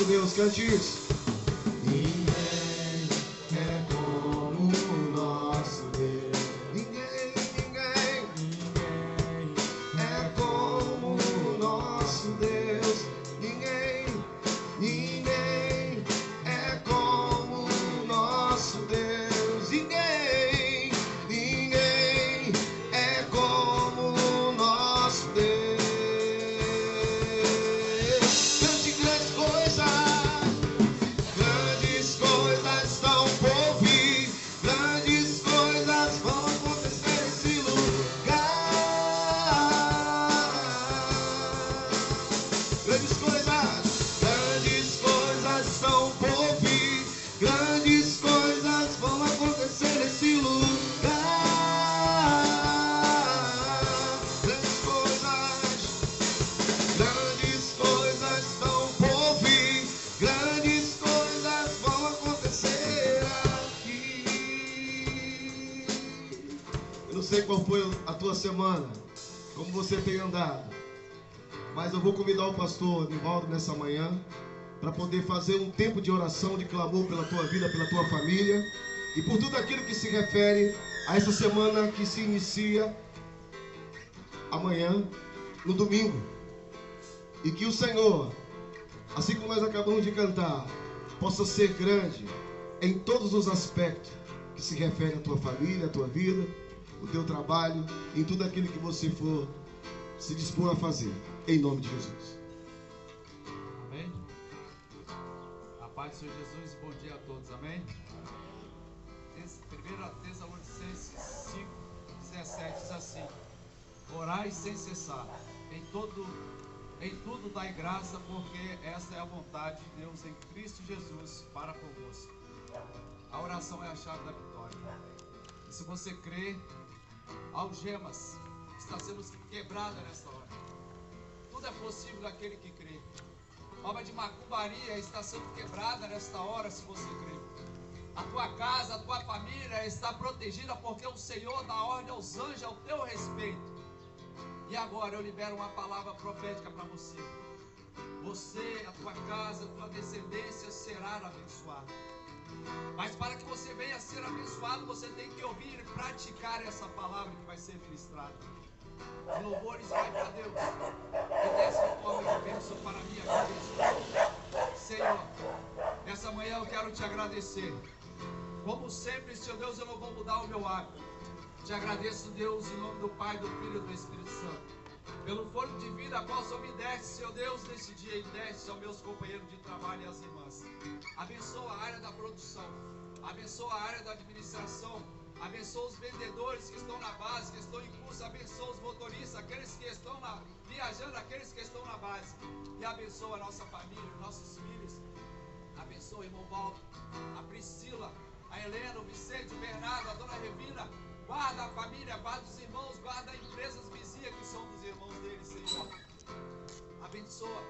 nosso Deus. Cante isso. Ninguém é como o nosso Deus. Ninguém É como o nosso Deus. ninguém é como o nosso Deus. Ninguém é como o nosso Deus. Cante grandes coisas estão por vir, grandes coisas vão acontecer nesse lugar. Grandes coisas estão por vir, grandes coisas vão acontecer nesse lugar. Grandes coisas estão por vir, grandes coisas vão acontecer aqui. Eu não sei qual foi a tua semana, como você tem andado, mas eu vou convidar o pastor Nivaldo nessa manhã para poder fazer um tempo de oração, de clamor pela tua vida, pela tua família e por tudo aquilo que se refere a essa semana que se inicia amanhã, no domingo. E que o Senhor, assim como nós acabamos de cantar, possa ser grande em todos os aspectos que se refere à tua família, à tua vida, o teu trabalho, em tudo aquilo que você for se dispor a fazer, em nome de Jesus. Amém? A paz do Senhor Jesus, bom dia a todos, amém? 1 Tessalonicenses 5:17 diz assim: orai sem cessar, em tudo dai graça, porque esta é a vontade de Deus em Cristo Jesus para convosco. A oração é a chave da vitória. E se você crê, algemas está sendo quebrada nesta hora. Tudo é possível daquele que crê. Obra de macumbaria está sendo quebrada nesta hora, se você crê. A tua casa, a tua família está protegida, porque o Senhor dá ordem aos anjos ao teu respeito. E agora eu libero uma palavra profética para você. Você, a tua casa, a tua descendência será abençoada. Mas para que você venha a ser abençoado, você tem que ouvir e praticar essa palavra que vai ser ministrada. Os louvores vai para Deus e dessa forma de bênção para a minha vida. Senhor, nessa manhã eu quero te agradecer. Como sempre, Senhor Deus, eu não vou mudar o meu hábito. Te agradeço, Deus, em nome do Pai, do Filho e do Espírito Santo, pelo fôlego de vida a qual o Senhor me deste, Senhor Deus, nesse dia, e deste aos meus companheiros de trabalho e às irmãs. Abençoa a área da produção, abençoa a área da administração, abençoa os vendedores que estão na base, que estão em curso, abençoa os motoristas, aqueles que estão viajando, aqueles que estão na base, e abençoa a nossa família, nossos filhos. Abençoa o irmão Valdo, a Priscila, a Helena, o Vicente, o Bernardo, a dona Revina. Guarda a família, guarda os irmãos, guarda empresas vizinhas que são dos irmãos deles, Senhor. Abençoa,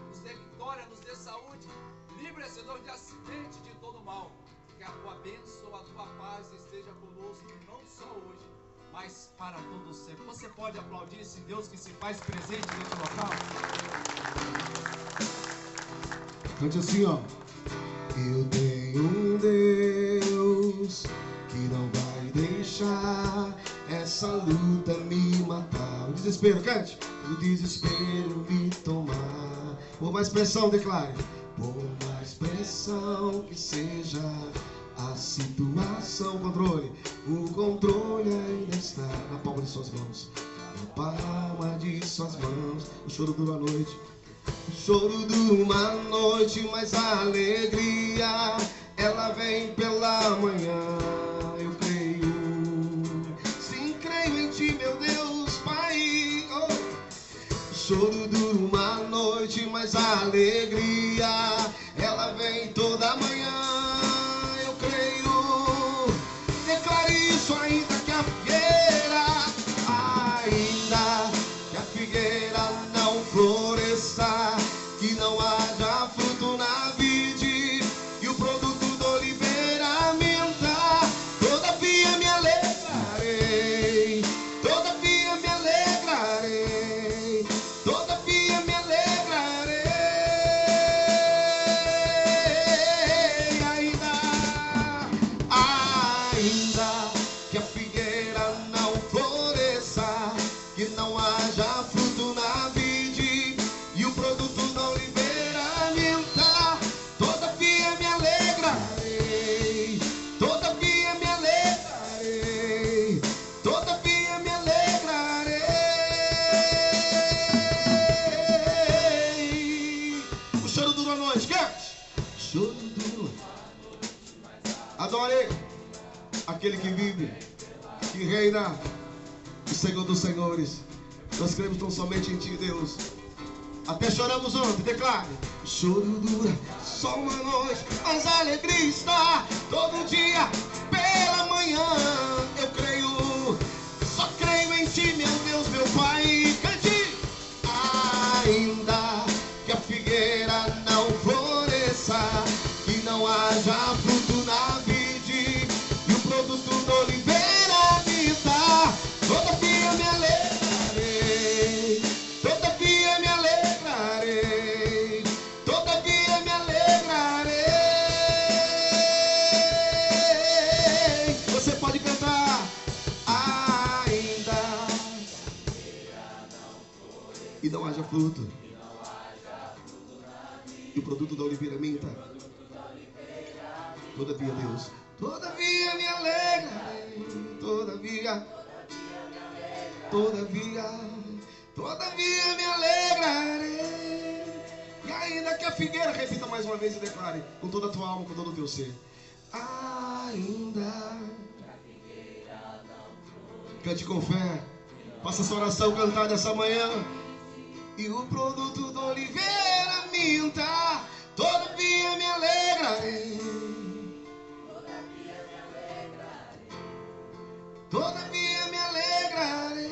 nos dê vitória, nos dê saúde. Livre, Senhor, de acidente, de todo mal. Que a tua bênção, a tua paz esteja conosco, não só hoje, mas para todo sempre. Você pode aplaudir esse Deus que se faz presente nesse local? Cante assim, ó. Eu tenho um Deus que não vai deixar essa luta me matar. O desespero, cante. O desespero me tomar. Por mais pressão, declare. Por mais pressão que seja a situação, o controle ainda está na palma de suas mãos. Na palma de suas mãos. O choro dura a noite. O choro dura uma noite, mas a alegria ela vem pela manhã. Eu creio, sim, creio em ti, meu Deus, Pai. O choro dura uma noite, mas a alegria ela vem toda manhã. Eu creio, declare isso ainda que a figueira, não floresça, que não haja fruto na vide e o produto do oliveira aumentar. Todavia me alegrarei, todavia me alegrarei, todavia me alegrarei. que não haja fruto na vide e o produto da oliveira minta. Todavia me alegrarei, todavia me alegrarei, todavia me alegrarei. O choro durou a noite, quer? Choro durou. Adore aquele que vive, que reina, o Senhor dos Senhores. Nós cremos tão somente em Ti, Deus. Até choramos ontem, declare. O choro dura só uma noite, mas a alegria está todo dia pela manhã. Eu creio, só creio em Ti, meu Deus, meu Pai. Cante. Ainda que a figueira não floresça, que não haja fruto na vide e o produto da oliveira me dá, todavia me alegrarei, todavia me alegrarei, todavia me alegrarei. Você pode cantar. Ainda e não haja fruto e o produto da oliveira minta, todavia, Deus, todavia me alegrarei, todavia, todavia me alegrarei. E ainda que a figueira, repita mais uma vez e declare com toda a tua alma, com todo o teu ser. Ainda. Cante com fé. Faça essa oração cantar nessa manhã. E o produto da oliveira minta, todavia me alegrarei, todavia me alegrarei.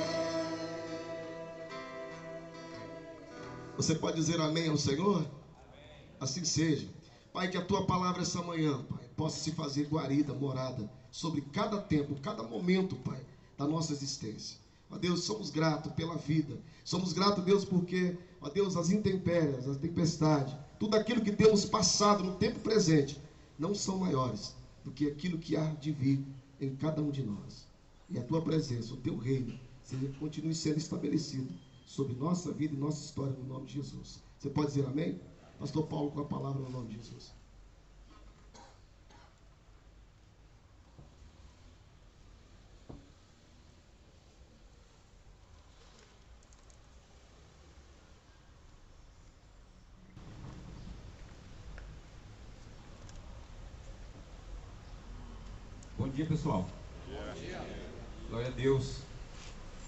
Você pode dizer amém ao Senhor? Assim seja. Pai, que a Tua palavra essa manhã, Pai, possa se fazer guarida, morada, sobre cada tempo, cada momento, Pai, da nossa existência. Ó Deus, somos gratos pela vida. Somos gratos, Deus, porque, ó Deus, as intempéries, as tempestades, tudo aquilo que temos passado no tempo presente, não são maiores do que aquilo que há de vir em cada um de nós. E a Tua presença, o Teu reino, continue sendo estabelecido sobre nossa vida e nossa história, no nome de Jesus. Você pode dizer amém? Pastor Paulo com a palavra no nome de Jesus. Bom dia, pessoal. Bom dia. Glória a Deus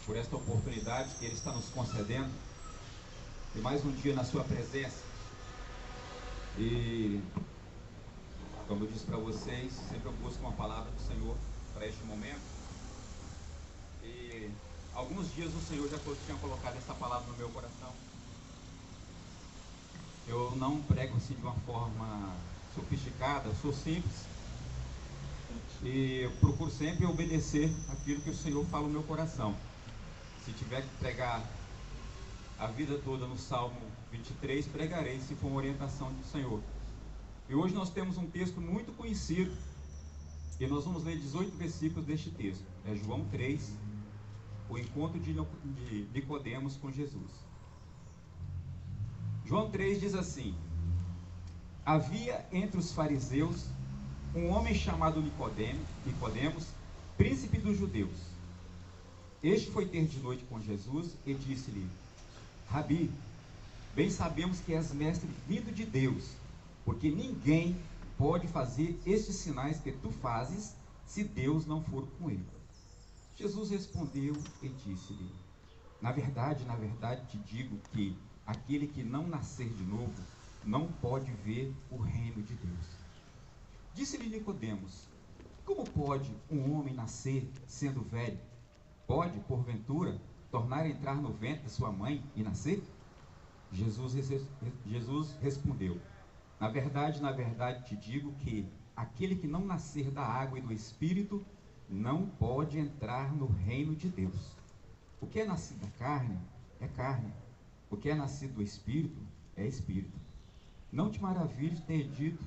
por esta oportunidade que Ele está nos concedendo de mais um dia na sua presença. E como eu disse para vocês, sempre eu busco uma palavra do Senhor para este momento. E alguns dias o Senhor já tinha colocado essa palavra no meu coração. Eu não prego assim de uma forma sofisticada, eu sou simples. E eu procuro sempre obedecer aquilo que o Senhor fala no meu coração. Se tiver que pregar a vida toda no Salmo 23, pregarei, se for uma orientação do Senhor. E hoje nós temos um texto muito conhecido, e nós vamos ler 18 versículos deste texto. É João 3, o encontro de Nicodemos com Jesus. João 3 diz assim: havia entre os fariseus um homem chamado Nicodemos, príncipe dos judeus. Este foi ter de noite com Jesus e disse-lhe: Rabi, bem sabemos que és mestre vindo de Deus, porque ninguém pode fazer estes sinais que tu fazes, se Deus não for com ele. Jesus respondeu e disse-lhe: na verdade te digo que aquele que não nascer de novo, não pode ver o reino de Deus. Disse-lhe Nicodemos: como pode um homem nascer sendo velho? Pode, porventura, tornar a entrar no ventre de sua mãe e nascer? Jesus respondeu: na verdade te digo que aquele que não nascer da água e do Espírito não pode entrar no reino de Deus. O que é nascido da carne é carne, o que é nascido do Espírito é Espírito. Não te maravilhes de ter dito: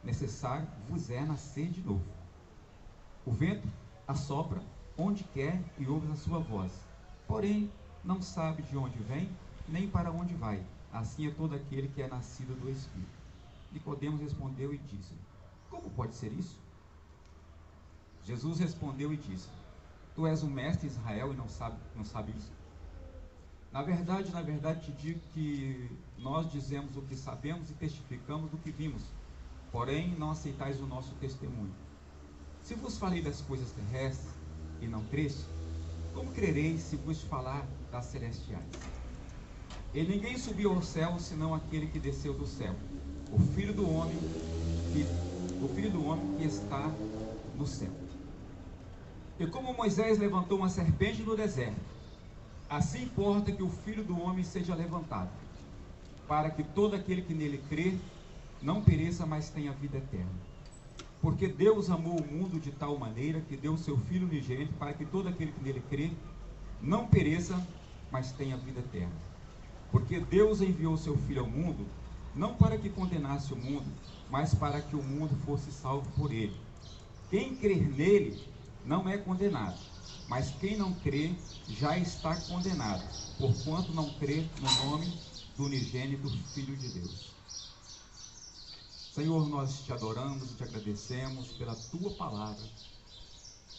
necessário vos é nascer de novo. O vento assopra onde quer e ouves a sua voz, porém não sabe de onde vem, nem para onde vai. Assim é todo aquele que é nascido do Espírito. Nicodemos respondeu e disse: como pode ser isso? Jesus respondeu e disse: tu és um mestre de Israel e não sabe isso? Na verdade, te digo que nós dizemos o que sabemos e testificamos do que vimos, porém não aceitais o nosso testemunho. Se vos falei das coisas terrestres e não creste, como crereis se vos falar das celestiais? E ninguém subiu ao céu senão aquele que desceu do céu, o Filho do Homem que está no céu. E como Moisés levantou uma serpente no deserto, assim importa que o Filho do Homem seja levantado, para que todo aquele que nele crê não pereça, mas tenha vida eterna. Porque Deus amou o mundo de tal maneira que deu o seu Filho unigênito, para que todo aquele que nele crê não pereça, mas tenha vida eterna. Porque Deus enviou o seu Filho ao mundo, não para que condenasse o mundo, mas para que o mundo fosse salvo por ele. Quem crer nele não é condenado, mas quem não crê já está condenado, porquanto não crê no nome do unigênito Filho de Deus. Senhor, nós te adoramos e te agradecemos pela tua palavra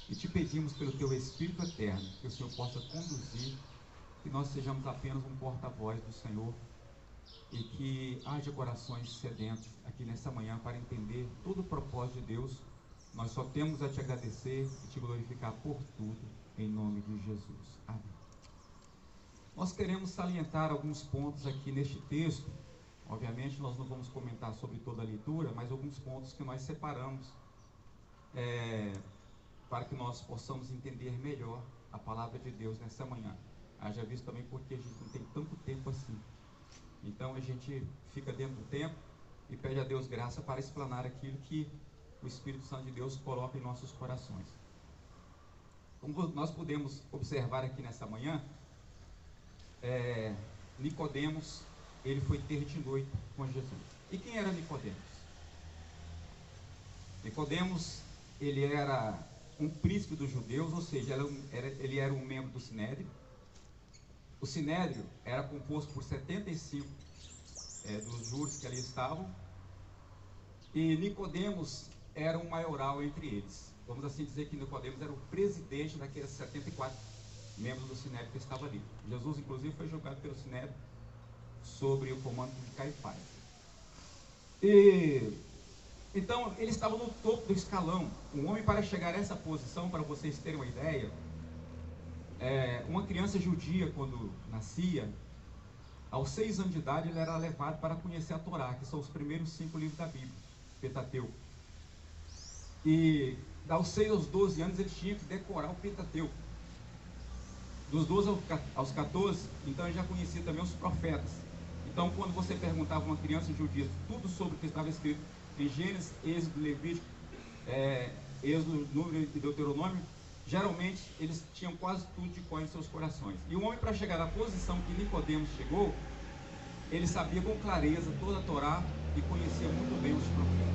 e te pedimos pelo teu Espírito eterno que o Senhor possa conduzir, que nós sejamos apenas um porta-voz do Senhor e que haja corações sedentos aqui nessa manhã para entender todo o propósito de Deus. Nós só temos a te agradecer e te glorificar por tudo, em nome de Jesus. Amém. Nós queremos salientar alguns pontos aqui neste texto. Obviamente nós não vamos comentar sobre toda a leitura, mas alguns pontos que nós separamos para que nós possamos entender melhor a palavra de Deus nessa manhã. Haja visto também porque a gente não tem tanto tempo assim. Então a gente fica dentro do tempo e pede a Deus graça para explanar aquilo que o Espírito Santo de Deus coloca em nossos corações. Como nós podemos observar aqui nessa manhã, Nicodemos, ele foi ter de noite com Jesus. E quem era Nicodemos? Nicodemos, ele era um príncipe dos judeus, ou seja, ele era um membro do Sinédrio. O Sinédrio era composto por 75 dos juros que ali estavam, e Nicodemos era um maioral entre eles. Vamos assim dizer que Nicodemos era o presidente daqueles 74 membros do Sinédrio que estavam ali. Jesus, inclusive, foi julgado pelo Sinédrio sobre o comando de Caifás. Então, ele estava no topo do escalão. Um homem, para chegar a essa posição, para vocês terem uma ideia, uma criança judia, quando nascia, aos 6 anos de idade, ele era levado para conhecer a Torá, que são os primeiros 5 livros da Bíblia, Pentateuco. E aos 6 aos 12 anos, ele tinha que decorar o Pentateuco. Dos 12 aos 14, então ele já conhecia também os profetas. Então, quando você perguntava a uma criança judia tudo sobre o que estava escrito em Gênesis, Êxodo, Levítico, Êxodo, Número e Deuteronômio, geralmente eles tinham quase tudo de cor em seus corações. E o homem, para chegar à posição que Nicodemos chegou, ele sabia com clareza toda a Torá e conhecia muito bem os profetas.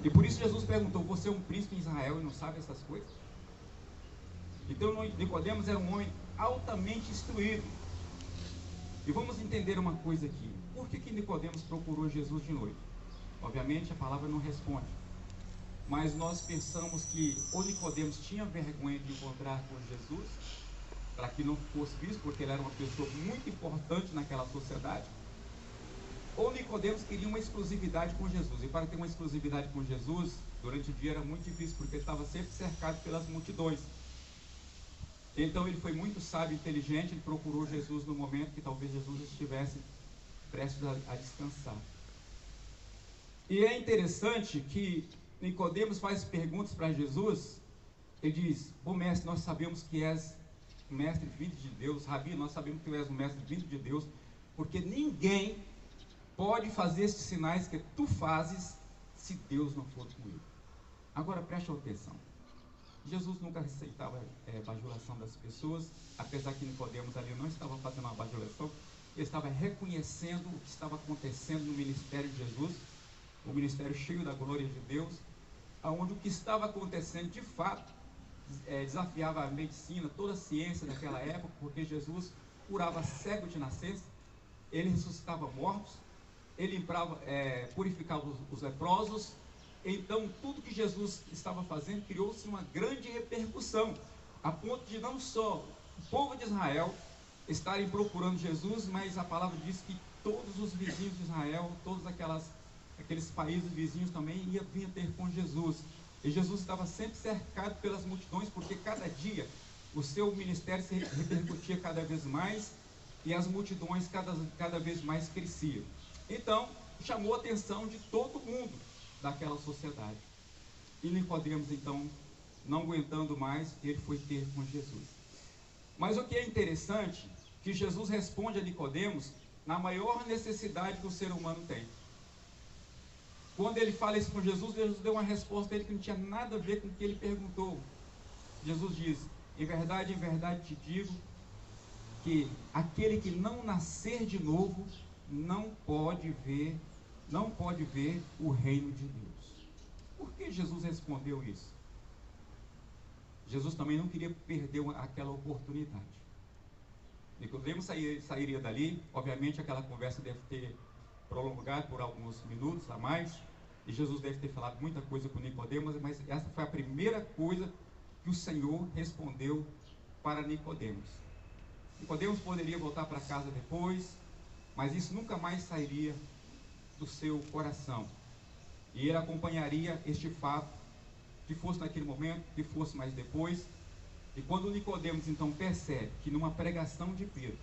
E por isso Jesus perguntou: você é um príncipe em Israel e não sabe essas coisas? Então Nicodemos era um homem altamente instruído. E vamos entender uma coisa aqui. Por que Nicodemos procurou Jesus de noite? Obviamente a palavra não responde, mas nós pensamos que ou Nicodemos tinha vergonha de encontrar com Jesus, para que não fosse visto, porque ele era uma pessoa muito importante naquela sociedade, ou Nicodemos queria uma exclusividade com Jesus. E para ter uma exclusividade com Jesus, durante o dia era muito difícil, porque ele estava sempre cercado pelas multidões. Então ele foi muito sábio e inteligente, ele procurou Jesus no momento que talvez Jesus estivesse prestes a descansar. E é interessante que Nicodemos faz perguntas para Jesus. Ele diz: bom mestre, nós sabemos que és um mestre vindo de Deus. Rabi, nós sabemos que tu és um mestre vindo de Deus, porque ninguém pode fazer esses sinais que tu fazes se Deus não for comigo. Agora preste atenção. Jesus nunca aceitava bajulação das pessoas, apesar que Nicodemos ali não estava fazendo uma bajulação, ele estava reconhecendo o que estava acontecendo no ministério de Jesus, o ministério cheio da glória de Deus, onde o que estava acontecendo de fato desafiava a medicina, toda a ciência daquela época, porque Jesus curava cego de nascença, ele ressuscitava mortos, ele purificava os leprosos. Então, tudo que Jesus estava fazendo criou-se uma grande repercussão, a ponto de não só o povo de Israel estarem procurando Jesus, mas a palavra diz que todos os vizinhos de Israel, todos aqueles países vizinhos também vinham ter com Jesus. E Jesus estava sempre cercado pelas multidões, porque cada dia o seu ministério se repercutia cada vez mais e as multidões cada vez mais cresciam. Então, chamou a atenção de todo mundo daquela sociedade. E Nicodemos, então, não aguentando mais, ele foi ter com Jesus. Mas o que é interessante, que Jesus responde a Nicodemos na maior necessidade que o ser humano tem. Quando ele fala isso com Jesus, Jesus deu uma resposta a ele que não tinha nada a ver com o que ele perguntou. Jesus diz: em verdade te digo, que aquele que não nascer de novo, não pode ver o reino de Deus. Por que Jesus respondeu isso? Jesus também não queria perder aquela oportunidade. Nicodemos sairia dali, obviamente aquela conversa deve ter prolongado por alguns minutos a mais, e Jesus deve ter falado muita coisa com Nicodemos, mas essa foi a primeira coisa que o Senhor respondeu para Nicodemos. Nicodemos poderia voltar para casa depois, mas isso nunca mais sairia do seu coração, e ele acompanharia este fato, que fosse naquele momento, que fosse mais depois. E quando Nicodemos então percebe que numa pregação de Pedro,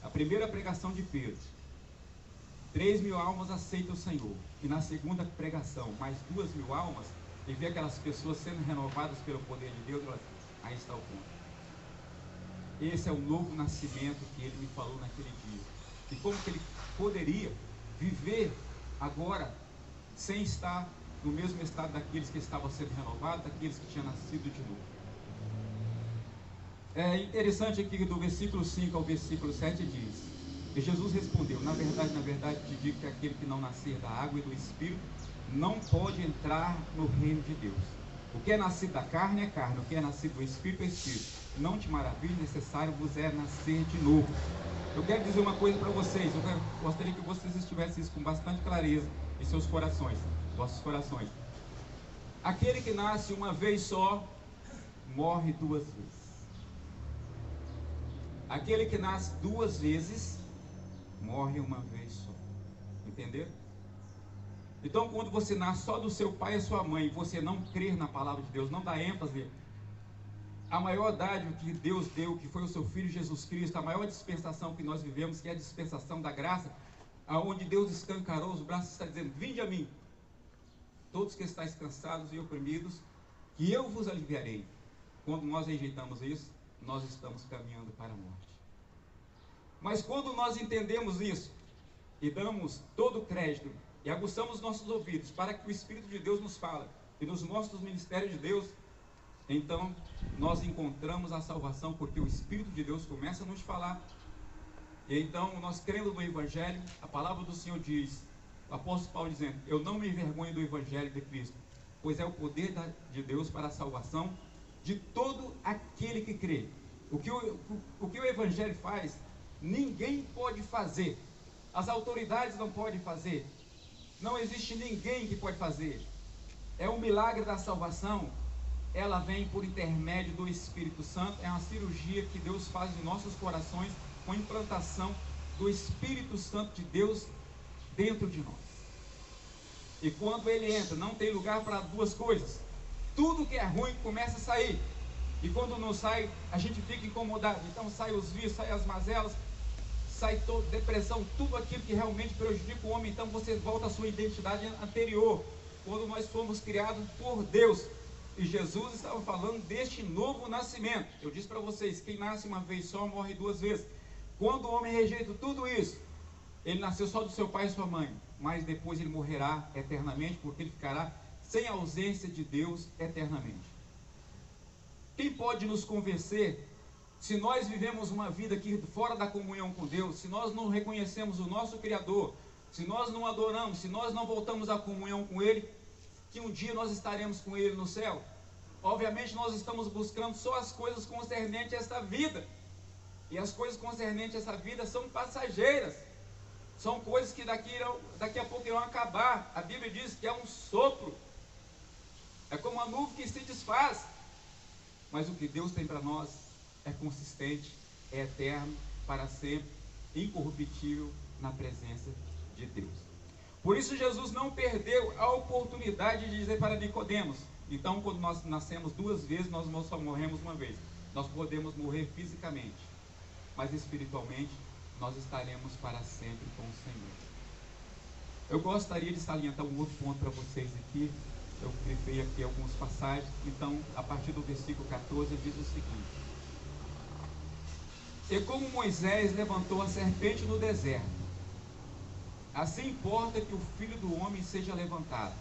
a primeira pregação de Pedro, 3.000 almas aceitam o Senhor, e na segunda pregação mais 2.000 almas, e vê aquelas pessoas sendo renovadas pelo poder de Deus, aí está o ponto. Esse é o novo nascimento que ele me falou naquele dia. E como que ele poderia viver agora sem estar no mesmo estado daqueles que estavam sendo renovados, daqueles que tinham nascido de novo. É interessante aqui do versículo 5 ao versículo 7 diz: e Jesus respondeu: na verdade te digo que aquele que não nascer da água e do Espírito não pode entrar no reino de Deus. O que é nascido da carne é carne, o que é nascido do Espírito é Espírito. Não te maravilhe, necessário vos é nascer de novo. Eu quero dizer uma coisa para vocês, gostaria que vocês estivessem isso com bastante clareza em seus corações, vossos corações. Aquele que nasce uma vez só, morre duas vezes. Aquele que nasce duas vezes, morre uma vez só. Entenderam? Então, quando você nasce só do seu pai e sua mãe, você não crer na palavra de Deus, não dá ênfase a maior dádiva que Deus deu, que foi o seu Filho Jesus Cristo, a maior dispensação que nós vivemos, que é a dispensação da graça, aonde Deus escancarou os braços e está dizendo: vinde a mim, todos que estáis cansados e oprimidos, que eu vos aliviarei. Quando nós rejeitamos isso, nós estamos caminhando para a morte. Mas quando nós entendemos isso, e damos todo o crédito, e aguçamos nossos ouvidos, para que o Espírito de Deus nos fale, e nos mostre os ministérios de Deus, então nós encontramos a salvação, porque o Espírito de Deus começa a nos falar. E então, nós crendo no Evangelho, a palavra do Senhor diz, o apóstolo Paulo dizendo: eu não me envergonho do Evangelho de Cristo, pois é o poder de Deus para a salvação de todo aquele que crê. O que o Evangelho faz, ninguém pode fazer. As autoridades não podem fazer. Não existe ninguém que pode fazer. É um milagre da salvação. Ela vem por intermédio do Espírito Santo. É uma cirurgia que Deus faz em nossos corações, com a implantação do Espírito Santo de Deus dentro de nós. E quando ele entra, não tem lugar para duas coisas. Tudo que é ruim começa a sair. E quando não sai, a gente fica incomodado. Então sai os vícios, sai as mazelas, sai toda depressão, tudo aquilo que realmente prejudica o homem. Então você volta à sua identidade anterior, quando nós fomos criados por Deus. E Jesus estava falando deste novo nascimento. Eu disse para vocês, quem nasce uma vez só, morre duas vezes. Quando o homem rejeita tudo isso, ele nasceu só do seu pai e sua mãe, mas depois ele morrerá eternamente, porque ele ficará sem a ausência de Deus eternamente. Quem pode nos convencer, se nós vivemos uma vida aqui fora da comunhão com Deus, se nós não reconhecemos o nosso Criador, se nós não adoramos, se nós não voltamos à comunhão com Ele, que um dia nós estaremos com Ele no céu? obviamente nós estamos buscando só as coisas concernentes a esta vida. E as coisas concernentes a essa vida são passageiras. São coisas que daqui a pouco irão acabar. A Bíblia diz que é um sopro. É como uma nuvem que se desfaz. Mas o que Deus tem para nós é consistente, é eterno, para sempre, incorruptível na presença de Deus. Por isso Jesus não perdeu a oportunidade de dizer para Nicodemos: então, quando nós nascemos duas vezes, nós não só morremos uma vez. Nós podemos morrer fisicamente, mas espiritualmente nós estaremos para sempre com o Senhor. Eu gostaria de salientar um outro ponto para vocês aqui. Eu grifei aqui algumas passagens. Então, a partir do versículo 14, diz o seguinte: e como Moisés levantou a serpente no deserto, assim importa que o Filho do Homem seja levantado,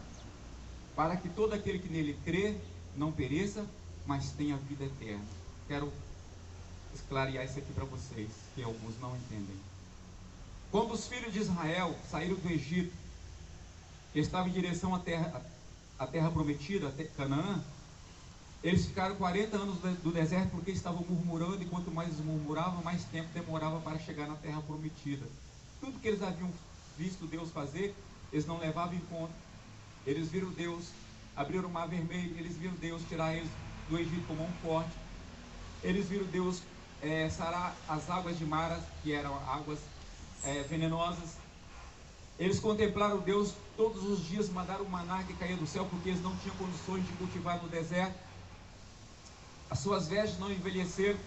para que todo aquele que nele crê não pereça, mas tenha vida eterna. Quero esclarear isso aqui para vocês, que alguns não entendem. Quando os filhos de Israel saíram do Egito, que estava em direção à terra prometida, até Canaã, eles ficaram 40 anos do deserto porque estavam murmurando, e quanto mais eles murmuravam, mais tempo demorava para chegar na terra prometida. Tudo que eles haviam visto Deus fazer, eles não levavam em conta. Eles viram Deus abrir o mar vermelho, eles viram Deus tirar eles do Egito com mão forte, eles viram Deus sarar as águas de Mara, que eram águas venenosas. Eles contemplaram Deus todos os dias, mandaram o maná que caía do céu, porque eles não tinham condições de cultivar no deserto. As suas vestes não envelheceram,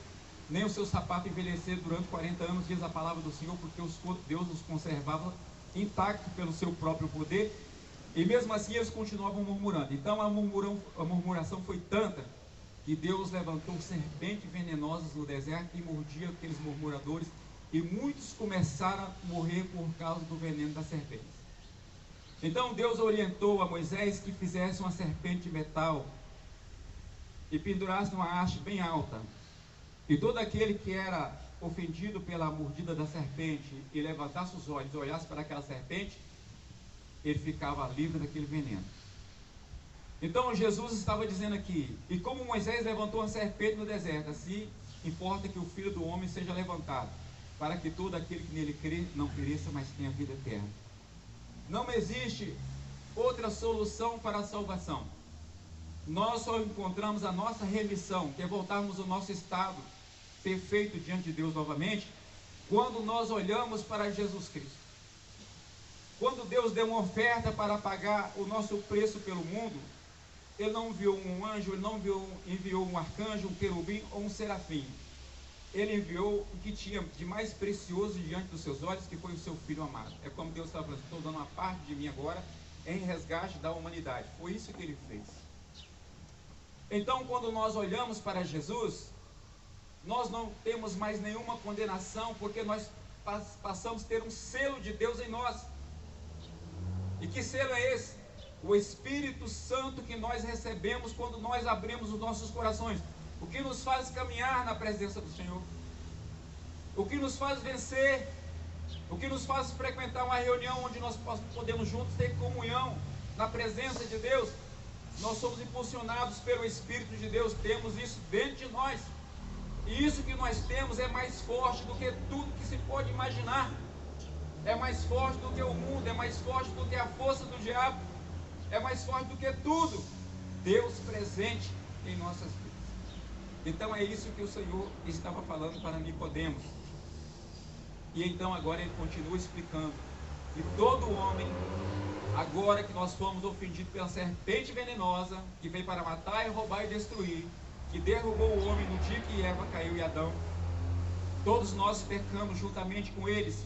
nem o seu sapato envelheceram durante 40 anos, diz a palavra do Senhor, porque Deus os conservava intactos pelo seu próprio poder, e mesmo assim eles continuavam murmurando. Então a murmuração foi tanta que Deus levantou serpentes venenosas no deserto e mordia aqueles murmuradores, e muitos começaram a morrer por causa do veneno das serpentes. Então Deus orientou a Moisés que fizesse uma serpente de metal e pendurasse numa haste bem alta, e todo aquele que era ofendido pela mordida da serpente e levantasse os olhos e olhasse para aquela serpente, ele ficava livre daquele veneno. Então Jesus estava dizendo aqui: e como Moisés levantou uma serpente no deserto, assim importa que o Filho do Homem seja levantado, para que todo aquele que nele crê não pereça, mas tenha vida eterna. Não existe outra solução para a salvação. Nós só encontramos a nossa remissão, que é voltarmos ao nosso estado perfeito diante de Deus novamente, quando nós olhamos para Jesus Cristo. Quando Deus deu uma oferta para pagar o nosso preço pelo mundo, Ele não enviou um anjo, Ele não enviou um arcanjo, um querubim ou um serafim. Ele enviou o que tinha de mais precioso diante dos seus olhos, que foi o seu Filho amado. É como Deus estava falando: estou dando uma parte de mim agora em resgate da humanidade. Foi isso que Ele fez. Então, quando nós olhamos para Jesus, nós não temos mais nenhuma condenação, porque nós passamos a ter um selo de Deus em nós. E que selo é esse? O Espírito Santo que nós recebemos quando nós abrimos os nossos corações. O que nos faz caminhar na presença do Senhor, o que nos faz vencer, o que nos faz frequentar uma reunião onde nós podemos juntos ter comunhão na presença de Deus. Nós somos impulsionados pelo Espírito de Deus, temos isso dentro de nós, e isso que nós temos é mais forte do que tudo que se pode imaginar, é mais forte do que o mundo, é mais forte do que a força do diabo, é mais forte do que tudo, Deus presente em nossas vidas. Então é isso que o Senhor estava falando para Nicodemos. E então agora ele continua explicando que todo homem, agora que nós fomos ofendidos pela serpente venenosa, que veio para matar e roubar e destruir, que derrubou o homem no dia que Eva caiu e Adão, todos nós pecamos juntamente com eles,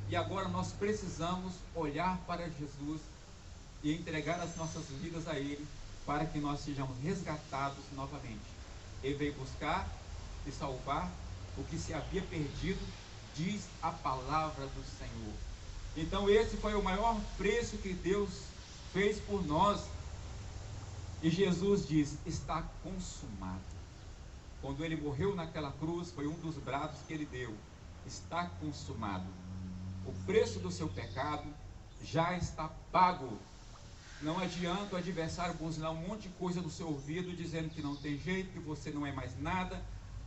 e agora nós precisamos olhar para Jesus e entregar as nossas vidas a Ele, para que nós sejamos resgatados novamente. Ele veio buscar e salvar o que se havia perdido, diz a palavra do Senhor. Então esse foi o maior preço que Deus fez por nós. E Jesus diz: está consumado. Quando ele morreu naquela cruz, foi um dos brados que ele deu: está consumado. O preço do seu pecado já está pago. Não adianta o adversário buzinar um monte de coisa no seu ouvido, dizendo que não tem jeito, que você não é mais nada,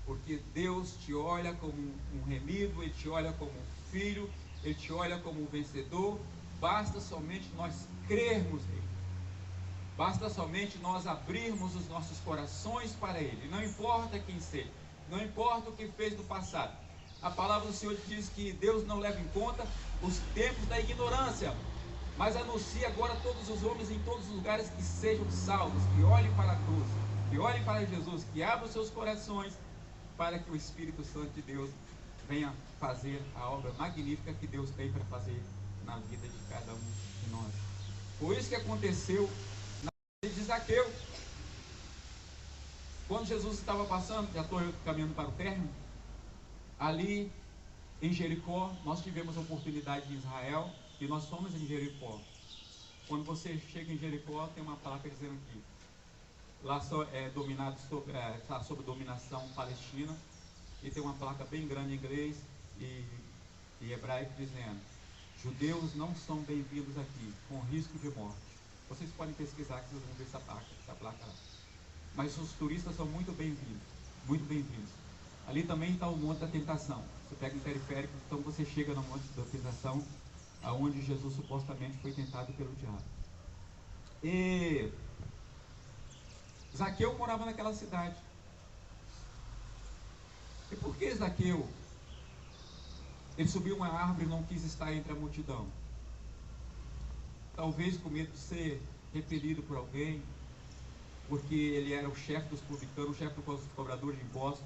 porque Deus te olha como um remido, Ele te olha como um filho, Ele te olha como um vencedor. Basta somente nós crermos nele, basta somente nós abrirmos os nossos corações para Ele, não importa quem seja, não importa o que fez no passado. A palavra do Senhor diz que Deus não leva em conta os tempos da ignorância, mas anuncia agora a todos os homens em todos os lugares que sejam salvos, que olhem para a cruz, que olhem para Jesus, que abram seus corações para que o Espírito Santo de Deus venha fazer a obra magnífica que Deus tem para fazer na vida de cada um de nós. Foi isso que aconteceu na vida de Zaqueu. Quando Jesus estava passando, já estou caminhando para o término, ali em Jericó, nós tivemos a oportunidade em Israel, e nós fomos em Jericó. Quando você chega em Jericó, tem uma placa dizendo aqui, lá é dominado está sob dominação palestina, e tem uma placa bem grande em inglês e hebraico dizendo: judeus não são bem-vindos aqui, com risco de morte. Vocês podem pesquisar que vocês vão ver essa placa lá. Mas os turistas são muito bem-vindos, muito bem-vindos. Ali também está o Monte da Tentação. Você pega um periférico, então você chega no Monte da Tentação, aonde Jesus supostamente foi tentado pelo diabo. E Zaqueu morava naquela cidade. E por que Zaqueu? Ele subiu uma árvore e não quis estar entre a multidão. Talvez com medo de ser repelido por alguém, porque ele era o chefe dos publicanos, o chefe dos cobradores de impostos,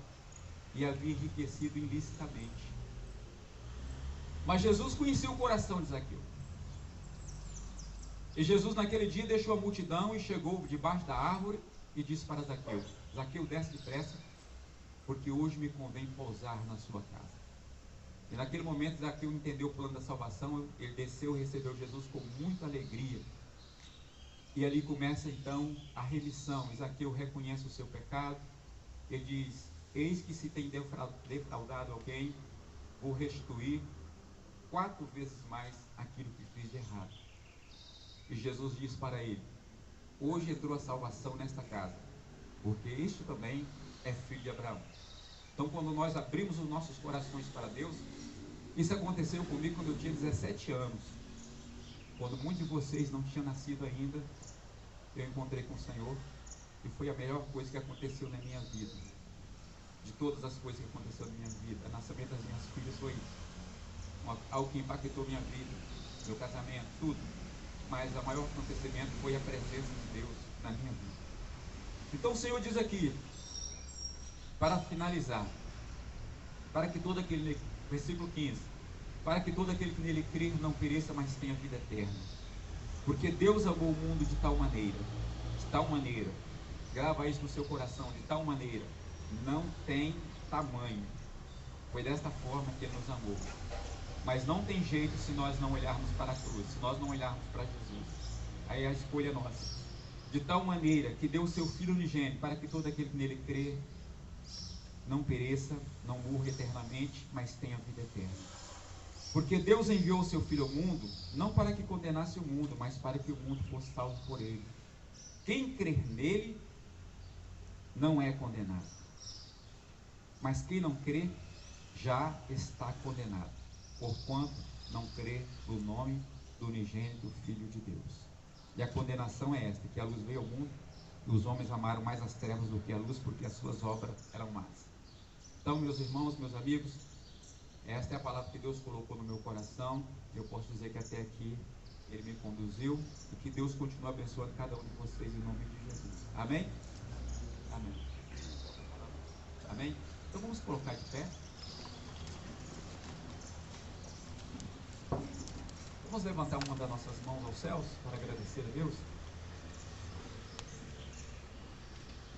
e havia enriquecido ilicitamente. Mas Jesus conhecia o coração de Zaqueu. E Jesus naquele dia deixou a multidão e chegou debaixo da árvore e disse para Zaqueu: Zaqueu, desce depressa, porque hoje me convém pousar na sua casa. E naquele momento Zaqueu entendeu o plano da salvação. Ele desceu e recebeu Jesus com muita alegria. E ali começa então a remissão. Zaqueu reconhece o seu pecado. Ele diz: eis que se tem defraudado alguém, vou restituir 4 vezes mais aquilo que fiz de errado. E Jesus diz para ele: hoje entrou a salvação nesta casa, porque este também é filho de Abraão. Então, quando nós abrimos os nossos corações para Deus, isso aconteceu comigo quando eu tinha 17 anos. Quando muitos de vocês não tinham nascido ainda, eu encontrei com o Senhor, e foi a melhor coisa que aconteceu na minha vida. De todas as coisas que aconteceram na minha vida, o nascimento das minhas filhas foi isso. Algo que impactou minha vida, meu casamento, tudo. Mas o maior acontecimento foi a presença de Deus na minha vida. Então o Senhor diz aqui, para finalizar, para que todo aquele, versículo 15, para que todo aquele que nele crer não pereça, mas tenha vida eterna. Porque Deus amou o mundo de tal maneira, grava isso no seu coração, de tal maneira, não tem tamanho. Foi desta forma que Ele nos amou. Mas não tem jeito se nós não olharmos para a cruz, se nós não olharmos para Jesus. Aí a escolha é nossa. De tal maneira que deu o seu Filho unigênito, para que todo aquele que nele crê não pereça, não morra eternamente, mas tenha vida eterna. Porque Deus enviou o seu Filho ao mundo, não para que condenasse o mundo, mas para que o mundo fosse salvo por ele. Quem crer nele não é condenado, mas quem não crê já está condenado, porquanto não crê no nome do unigênito Filho de Deus. E a condenação é esta, que a luz veio ao mundo, e os homens amaram mais as trevas do que a luz, porque as suas obras eram más. Então, meus irmãos, meus amigos, esta é a palavra que Deus colocou no meu coração. Eu posso dizer que até aqui Ele me conduziu, e que Deus continue abençoando cada um de vocês em nome de Jesus. Amém? Amém. Amém? Então vamos colocar de pé. Vamos levantar uma das nossas mãos aos céus para agradecer a Deus.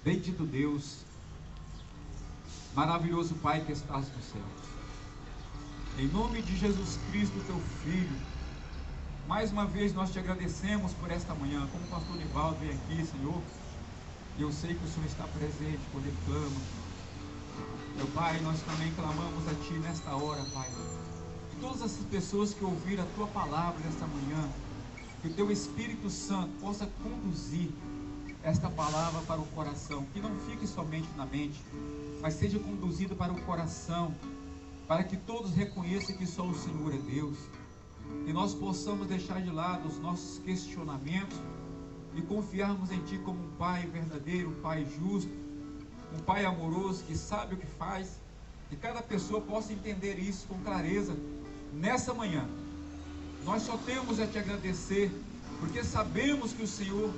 Bendito Deus, maravilhoso Pai que estás nos céus, em nome de Jesus Cristo, teu Filho, mais uma vez nós te agradecemos por esta manhã. Como o pastor Nivaldo vem aqui, Senhor, e eu sei que o Senhor está presente quando ele clama. Meu Pai, nós também clamamos a Ti nesta hora, Pai. Que todas essas pessoas que ouviram a Tua palavra nesta manhã, Que o teu Espírito Santo possa conduzir esta palavra para o coração, que não fique somente na mente, mas seja conduzido para o coração, para que todos reconheçam que só o Senhor é Deus, e nós possamos deixar de lado os nossos questionamentos e confiarmos em Ti como um Pai verdadeiro, um Pai justo, um Pai amoroso que sabe o que faz, que cada pessoa possa entender isso com clareza nessa manhã. Nós só temos a Te agradecer, porque sabemos que o Senhor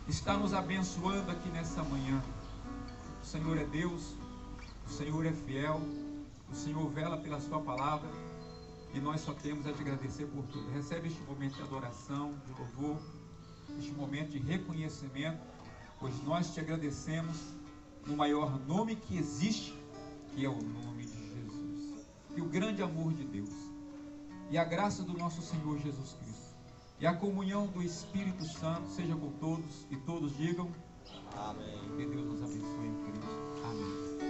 está nos abençoando aqui nessa manhã. O Senhor é Deus, o Senhor é fiel, o Senhor vela pela Sua palavra, e nós só temos a Te agradecer por tudo. Recebe este momento de adoração, de louvor, este momento de reconhecimento, pois nós Te agradecemos no maior nome que existe, que é o nome de Jesus. E o grande amor de Deus, e a graça do nosso Senhor Jesus Cristo, e a comunhão do Espírito Santo seja com todos, e todos digam amém. Que Deus